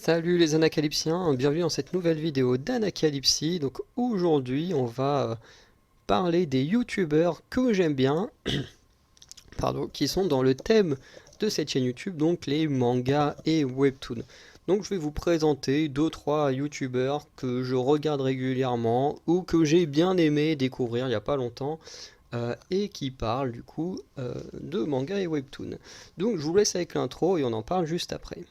Salut les Anacalypsiens, bienvenue dans cette nouvelle vidéo d'Anacalypsie. Donc aujourd'hui on va parler des youtubeurs que j'aime bien, pardon, qui sont dans le thème de cette chaîne YouTube, donc les mangas et webtoons. Donc je vais vous présenter 2-3 youtubeurs que je regarde régulièrement ou que j'ai bien aimé découvrir il n'y a pas longtemps et qui parlent du coup de manga et webtoons. Donc je vous laisse avec l'intro et on en parle juste après.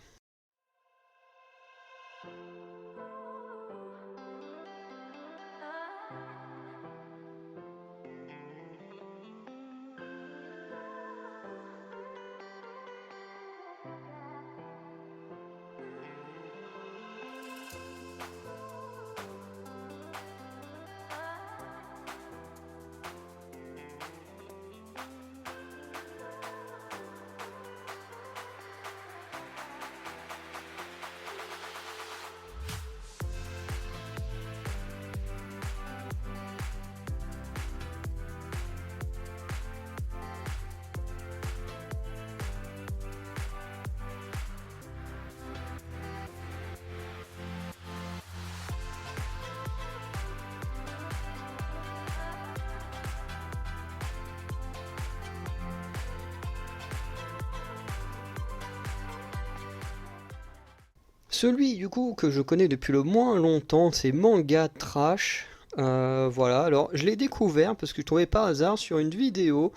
Celui du coup que je connais depuis le moins longtemps, c'est Manga Trash. Voilà, alors je l'ai découvert parce que je trouvais par hasard sur une vidéo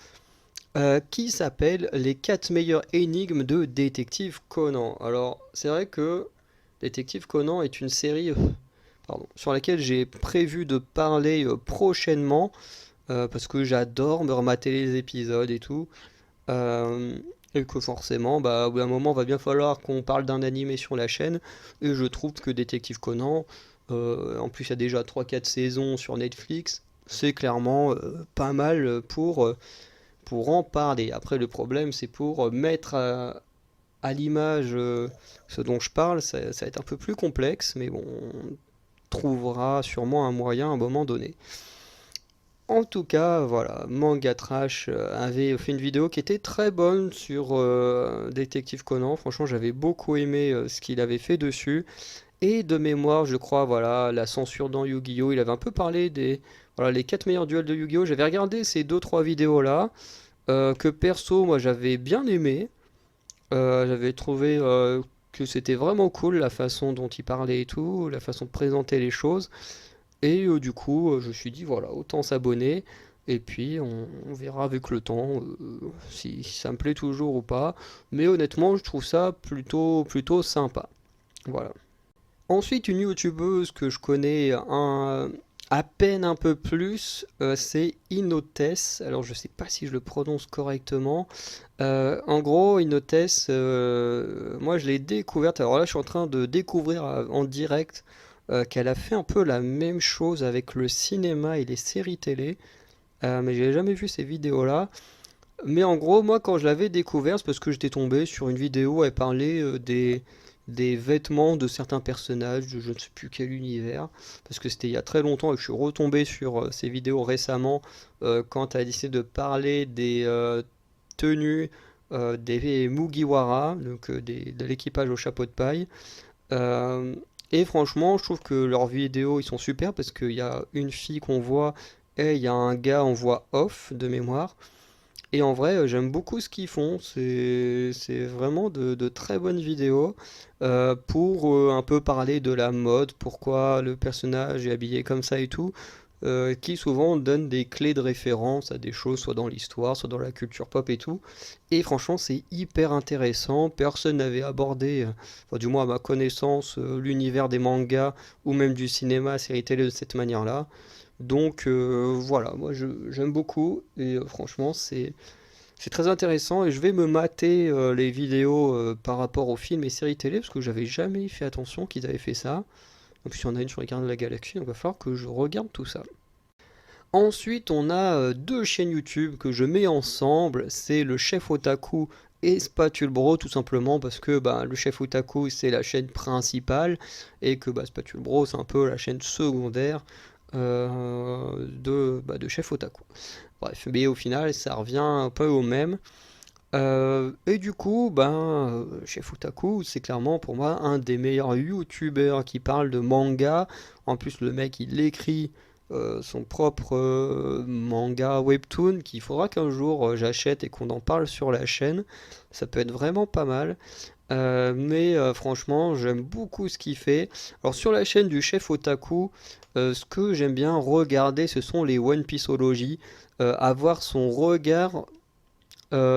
qui s'appelle Les 4 meilleures énigmes de Détective Conan. Alors c'est vrai que Détective Conan est une série pardon, sur laquelle j'ai prévu de parler prochainement parce que j'adore me remater les épisodes et tout. Euh, et que forcément, bah, au bout d'un moment, va bien falloir qu'on parle d'un animé sur la chaîne. Et je trouve que Détective Conan, en plus il y a déjà 3-4 saisons sur Netflix, c'est clairement pas mal pour en parler. Après, le problème, c'est pour mettre à l'image ce dont je parle, ça va être un peu plus complexe, mais bon, on trouvera sûrement un moyen à un moment donné. En tout cas, voilà, Manga Trash avait fait une vidéo qui était très bonne sur Détective Conan. Franchement, j'avais beaucoup aimé ce qu'il avait fait dessus. Et de mémoire, je crois, voilà, la censure dans Yu-Gi-Oh! Il avait un peu parlé des voilà, les 4 meilleurs duels de Yu-Gi-Oh! J'avais regardé ces deux-trois vidéos-là, que perso, moi, j'avais bien aimé. J'avais trouvé que c'était vraiment cool la façon dont il parlait et tout, la façon de présenter les choses. Et du coup, je me suis dit, voilà, autant s'abonner. Et puis, on verra avec le temps si ça me plaît toujours ou pas. Mais honnêtement, je trouve ça plutôt sympa. Voilà. Ensuite, une youtubeuse que je connais à peine un peu plus, c'est Inotess. Alors, je sais pas si je le prononce correctement. En gros, Inotess, moi je l'ai découverte. Alors là, je suis en train de découvrir en direct qu'elle a fait un peu la même chose avec le cinéma et les séries télé. Mais j'avais jamais vu ces vidéos-là. Mais en gros, moi, quand je l'avais découvert, c'est parce que j'étais tombé sur une vidéo où elle parlait des vêtements de certains personnages de je ne sais plus quel univers. Parce que c'était il y a très longtemps et que je suis retombé sur ces vidéos récemment quand elle a décidé de parler des tenues des Mugiwara, donc de l'équipage au chapeau de paille. Euh, et franchement, je trouve que leurs vidéos, ils sont super parce qu'il y a une fille qu'on voit et il y a un gars en voix off de mémoire. Et en vrai, j'aime beaucoup ce qu'ils font. C'est vraiment de très bonnes vidéos pour un peu parler de la mode, pourquoi le personnage est habillé comme ça et tout, qui souvent donnent des clés de référence à des choses, soit dans l'histoire, soit dans la culture pop et tout. Et franchement, c'est hyper intéressant. Personne n'avait abordé, enfin, du moins à ma connaissance, l'univers des mangas ou même du cinéma, série télé de cette manière-là. Donc voilà, moi j'aime beaucoup et franchement c'est très intéressant et je vais me mater les vidéos par rapport aux films et séries télé parce que j'avais jamais fait attention qu'ils avaient fait ça. En plus il y en a une sur les Gardiens de la Galaxie, donc il va falloir que je regarde tout ça. Ensuite on a deux chaînes YouTube que je mets ensemble, c'est le Chef Otaku et Spatule Bro tout simplement parce que bah, le Chef Otaku c'est la chaîne principale et que bah, Spatule Bro c'est un peu la chaîne secondaire de Chef Otaku. Bref, mais au final, ça revient un peu au même. Et du coup, Chef Otaku, c'est clairement pour moi un des meilleurs youtubeurs qui parle de manga. En plus, le mec, il écrit son propre manga webtoon qu'il faudra qu'un jour j'achète et qu'on en parle sur la chaîne. Ça peut être vraiment pas mal. Mais franchement, j'aime beaucoup ce qu'il fait. Alors sur la chaîne du Chef Otaku, ce que j'aime bien regarder, ce sont les One Pieceologies. Avoir son regard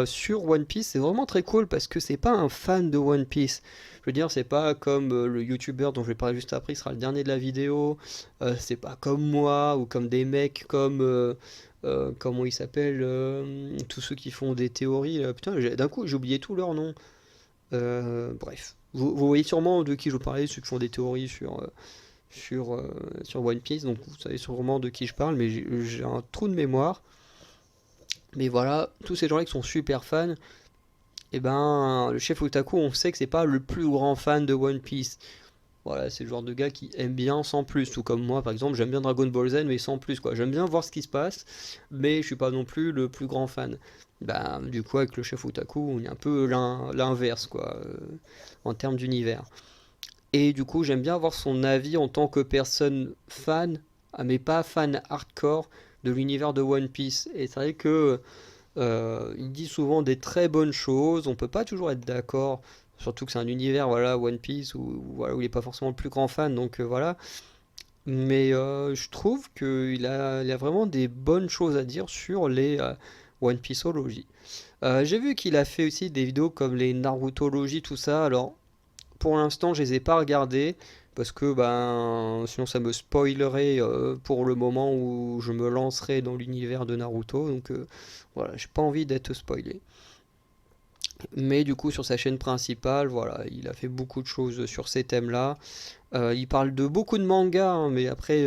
sur One Piece, c'est vraiment très cool parce que c'est pas un fan de One Piece. Je veux dire, c'est pas comme le YouTuber dont je vais parler juste après, il sera le dernier de la vidéo. C'est pas comme moi ou comme des mecs comme comment ils s'appellent, tous ceux qui font des théories. Putain, d'un coup, j'ai oublié tous leurs noms. Bref, vous voyez sûrement de qui je parlais, ceux qui font des théories sur, sur One Piece, donc vous savez sûrement de qui je parle, mais j'ai un trou de mémoire. Mais voilà, tous ces gens-là qui sont super fans, et ben le chef Otaku, on sait que c'est pas le plus grand fan de One Piece. Voilà, c'est le genre de gars qui aime bien sans plus, tout comme moi par exemple, j'aime bien Dragon Ball Z mais sans plus quoi. J'aime bien voir ce qui se passe, mais je suis pas non plus le plus grand fan. Ben du coup avec le chef Otaku, on est un peu l'inverse quoi, en termes d'univers. Et du coup, j'aime bien avoir son avis en tant que personne fan, mais pas fan hardcore de l'univers de One Piece. Et c'est vrai que il dit souvent des très bonnes choses. On peut pas toujours être d'accord, surtout que c'est un univers, voilà, One Piece voilà, où il est pas forcément le plus grand fan. Donc voilà. Mais je trouve qu'il a vraiment des bonnes choses à dire sur les One Pieceologies. J'ai vu qu'il a fait aussi des vidéos comme les Narutologies, tout ça. Alors pour l'instant, je les ai pas regardés parce que sinon ça me spoilerait pour le moment où je me lancerai dans l'univers de Naruto. Donc voilà, j'ai pas envie d'être spoilé. Mais du coup, sur sa chaîne principale, voilà, il a fait beaucoup de choses sur ces thèmes-là. Il parle de beaucoup de mangas, hein, mais après,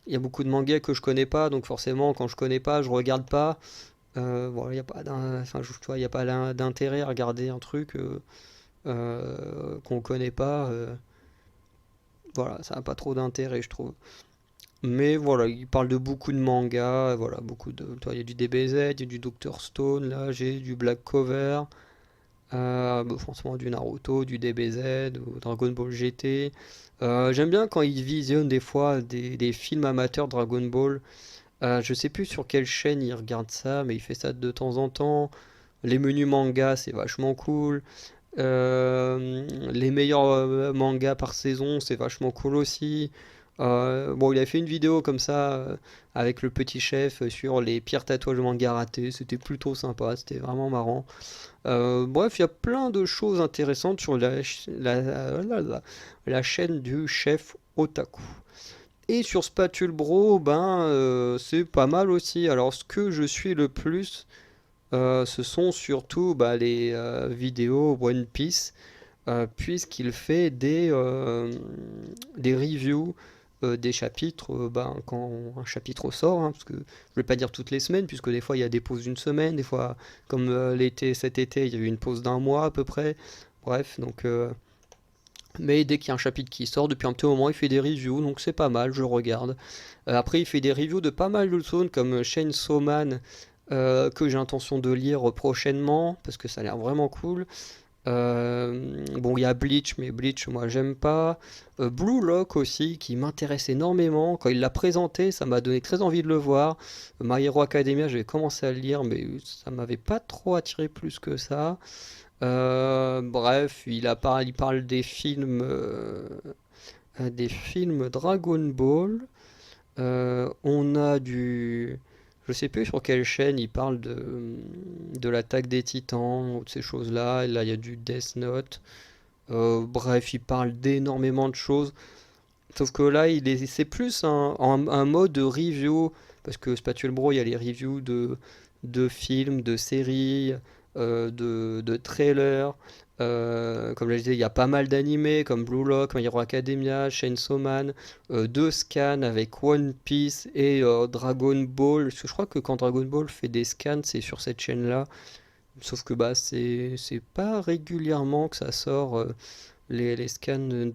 il y a beaucoup de mangas que je connais pas, donc forcément, quand je connais pas, je regarde pas. Voilà, il y a pas enfin, tu vois, il y a pas d'intérêt à regarder un truc qu'on connaît pas. Voilà, ça n'a pas trop d'intérêt, je trouve. Mais voilà, il parle de beaucoup de mangas, voilà, beaucoup de. Toi, il y a du DBZ, il y a du Dr. Stone, là, j'ai du Black Cover, forcément du Naruto, du DBZ, ou Dragon Ball GT. J'aime bien quand il visionne des fois des films amateurs Dragon Ball. Je sais plus sur quelle chaîne il regarde ça, mais il fait ça de temps en temps. Les menus manga, c'est vachement cool. Les meilleurs mangas par saison, c'est vachement cool aussi. Bon, il a fait une vidéo comme ça avec le petit chef sur les pires tatouages de manga ratés. C'était plutôt sympa, c'était vraiment marrant. Bref, il y a plein de choses intéressantes sur la chaîne du chef Otaku. Et sur Spatule Bro, c'est pas mal aussi. Alors, ce que je suis le plus, ce sont surtout les vidéos One Piece, puisqu'il fait des reviews des chapitres quand un chapitre sort, hein, parce que je ne vais pas dire toutes les semaines, puisque des fois il y a des pauses d'une semaine, des fois comme cet été il y a eu une pause d'un mois à peu près. Bref, donc mais dès qu'il y a un chapitre qui sort, depuis un petit moment, il fait des reviews, donc c'est pas mal, je regarde. Après, il fait des reviews de pas mal de zones, comme Chainsaw Man, que j'ai intention de lire prochainement, parce que ça a l'air vraiment cool. Bon, il y a Bleach, mais Bleach, moi, j'aime pas. Blue Lock aussi, qui m'intéresse énormément. Quand il l'a présenté, ça m'a donné très envie de le voir. My Hero Academia, j'avais commencé à le lire, mais ça m'avait pas trop attiré plus que ça. Bref, il parle des films Dragon Ball. On a du, je sais plus sur quelle chaîne il parle de l'attaque des Titans ou de ces choses-là. Et là, il y a du Death Note. Bref, il parle d'énormément de choses. Sauf que là, c'est plus un mode de review, parce que Spatule Bro, il y a les reviews de films, de séries, de trailers. Comme je disais, il y a pas mal d'animés comme Blue Lock, My Hero Academia, Chainsaw Man, deux scans avec One Piece et Dragon Ball. Parce que je crois que quand Dragon Ball fait des scans, c'est sur cette chaîne-là. Sauf que c'est pas régulièrement que ça sort les scans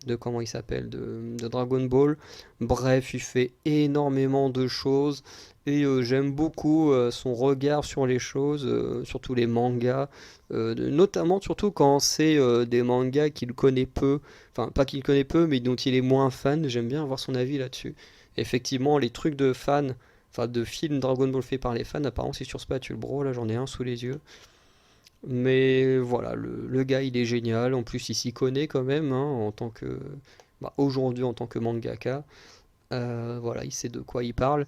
de comment il s'appelle, de Dragon Ball. Bref, il fait énormément de choses et j'aime beaucoup son regard sur les choses, surtout les mangas, notamment surtout quand c'est des mangas qu'il connaît peu, enfin pas qu'il connaît peu, mais dont il est moins fan. J'aime bien avoir son avis là-dessus. Effectivement, les trucs de fans, enfin de films Dragon Ball faits par les fans, apparemment c'est sur Spatule Bro, là j'en ai un sous les yeux. Mais voilà, le gars il est génial. En plus, il s'y connaît quand même, hein, en tant que. Bah, aujourd'hui, en tant que mangaka. Voilà, il sait de quoi il parle.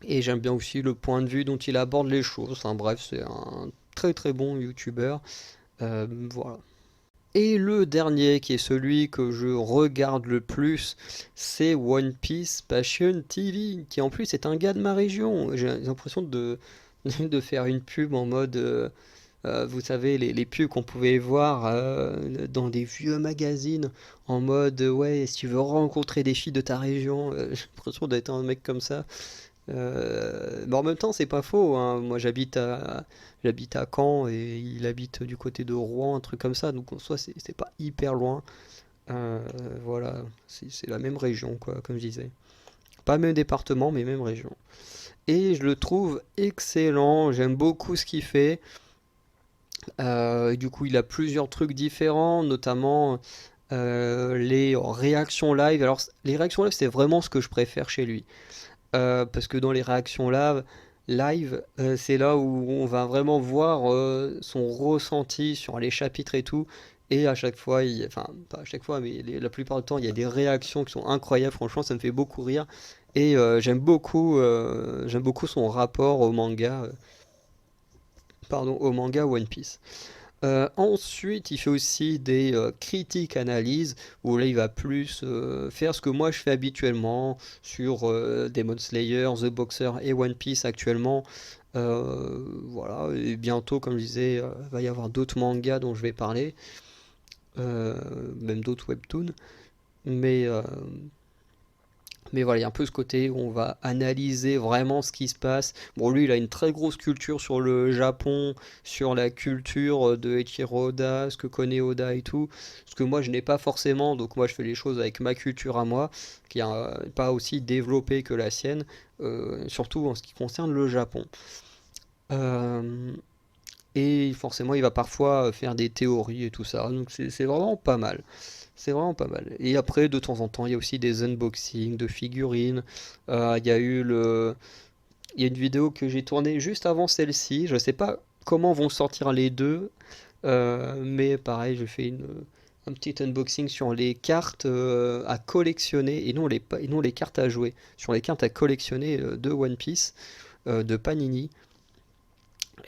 Et j'aime bien aussi le point de vue dont il aborde les choses. Enfin bref, c'est un très très bon youtubeur. Voilà. Et le dernier, qui est celui que je regarde le plus, c'est One Piece Passion TV, qui en plus est un gars de ma région. J'ai l'impression de faire une pub en mode. Vous savez, les pubs qu'on pouvait voir dans des vieux magazines en mode ouais, si tu veux rencontrer des filles de ta région, j'ai l'impression d'être un mec comme ça. Mais en même temps, c'est pas faux, hein. Moi, j'habite à Caen et il habite du côté de Rouen, un truc comme ça. Donc en soi, c'est pas hyper loin. Euh, voilà, c'est la même région, quoi, comme je disais. Pas même département, mais même région. Et je le trouve excellent. J'aime beaucoup ce qu'il fait. Et du coup, il a plusieurs trucs différents, notamment les réactions live. Alors, les réactions live, c'est vraiment ce que je préfère chez lui. Parce que dans les réactions live, c'est là où on va vraiment voir son ressenti sur les chapitres et tout. Et à chaque fois, enfin, pas à chaque fois, mais la plupart du temps, il y a des réactions qui sont incroyables. Franchement, ça me fait beaucoup rire. Et j'aime beaucoup son rapport au manga, au manga One Piece. Ensuite, il fait aussi des critiques analyses où là il va plus faire ce que moi je fais habituellement sur Demon Slayer, The Boxer et One Piece actuellement. Voilà, et bientôt, comme je disais, va y avoir d'autres mangas dont je vais parler, même d'autres webtoons. Mais mais voilà, il y a un peu ce côté où on va analyser vraiment ce qui se passe. Bon, lui, il a une très grosse culture sur le Japon, sur la culture de Eiichiro Oda, ce que connaît Oda et tout. Ce que moi, je n'ai pas forcément. Donc moi, je fais les choses avec ma culture à moi, qui n'est pas aussi développée que la sienne, surtout en ce qui concerne le Japon. Euh, et forcément, il va parfois faire des théories et tout ça. Donc c'est vraiment pas mal. C'est vraiment pas mal. Et après, de temps en temps, il y a aussi des unboxings de figurines. Il y a eu il y a une vidéo que j'ai tournée juste avant celle-ci. Je sais pas comment vont sortir les deux, mais pareil, je fais un petit unboxing sur les cartes à collectionner et non les cartes à jouer. Sur les cartes à collectionner de One Piece, de Panini.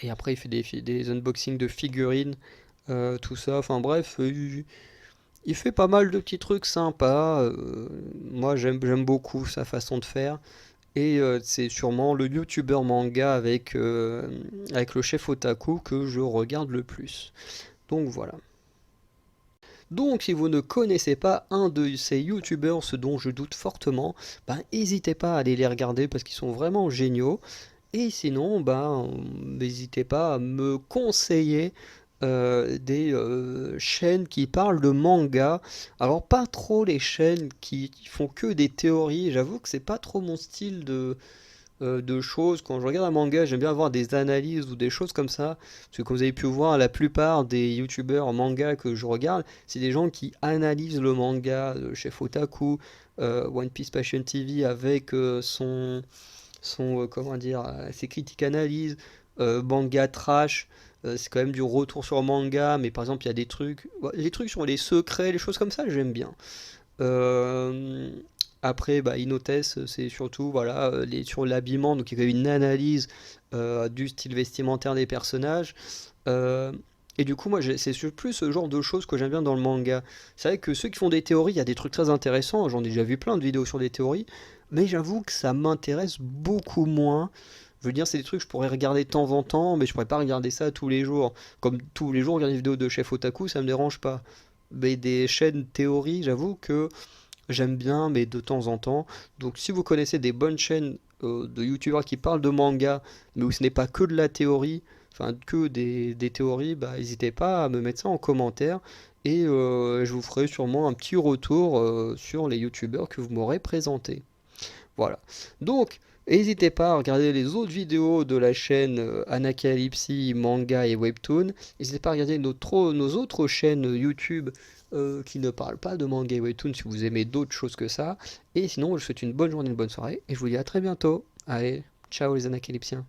Et après, il fait des unboxings de figurines, tout ça. Enfin bref, il fait pas mal de petits trucs sympas. Moi, j'aime beaucoup sa façon de faire. Et c'est sûrement le youtubeur manga avec le chef otaku que je regarde le plus. Donc voilà. Donc si vous ne connaissez pas un de ces youtubeurs, ce dont je doute fortement, ben n'hésitez pas à aller les regarder parce qu'ils sont vraiment géniaux. Et sinon, ben, n'hésitez pas à me conseiller des chaînes qui parlent de manga. Alors pas trop les chaînes qui font que des théories. J'avoue que c'est pas trop mon style de choses. Quand je regarde un manga, j'aime bien avoir des analyses ou des choses comme ça. Parce que comme vous avez pu voir, la plupart des youtubeurs manga que je regarde, c'est des gens qui analysent le manga, le chef Otaku, One Piece Passion TV avec comment dire, ses critiques analyses, manga trash, c'est quand même du retour sur manga, mais par exemple il y a des trucs, ouais, les trucs sur les secrets, les choses comme ça, j'aime bien. Euh, Après, bah, Inotes, c'est surtout voilà, sur l'habillement, donc il y a une analyse du style vestimentaire des personnages. Euh, et du coup, moi, c'est plus ce genre de choses que j'aime bien dans le manga. C'est vrai que ceux qui font des théories, il y a des trucs très intéressants. J'en ai déjà vu plein de vidéos sur des théories. Mais j'avoue que ça m'intéresse beaucoup moins. Je veux dire, c'est des trucs que je pourrais regarder de temps en temps, mais je pourrais pas regarder ça tous les jours. Comme tous les jours, regarder des vidéos de chef otaku, ça me dérange pas. Mais des chaînes théories, j'avoue que j'aime bien, mais de temps en temps. Donc si vous connaissez des bonnes chaînes de youtubeurs qui parlent de manga, mais où ce n'est pas que de la théorie, enfin que des théories, bah n'hésitez pas à me mettre ça en commentaire. et je vous ferai sûrement un petit retour sur les youtubeurs que vous m'aurez présentés. Voilà. Donc, n'hésitez pas à regarder les autres vidéos de la chaîne Anacalypsy, Manga et Webtoon. N'hésitez pas à regarder nos autres chaînes YouTube qui ne parlent pas de manga et Webtoon si vous aimez d'autres choses que ça. Et sinon, je vous souhaite une bonne journée, une bonne soirée et je vous dis à très bientôt. Allez, ciao les Anacalypsiens.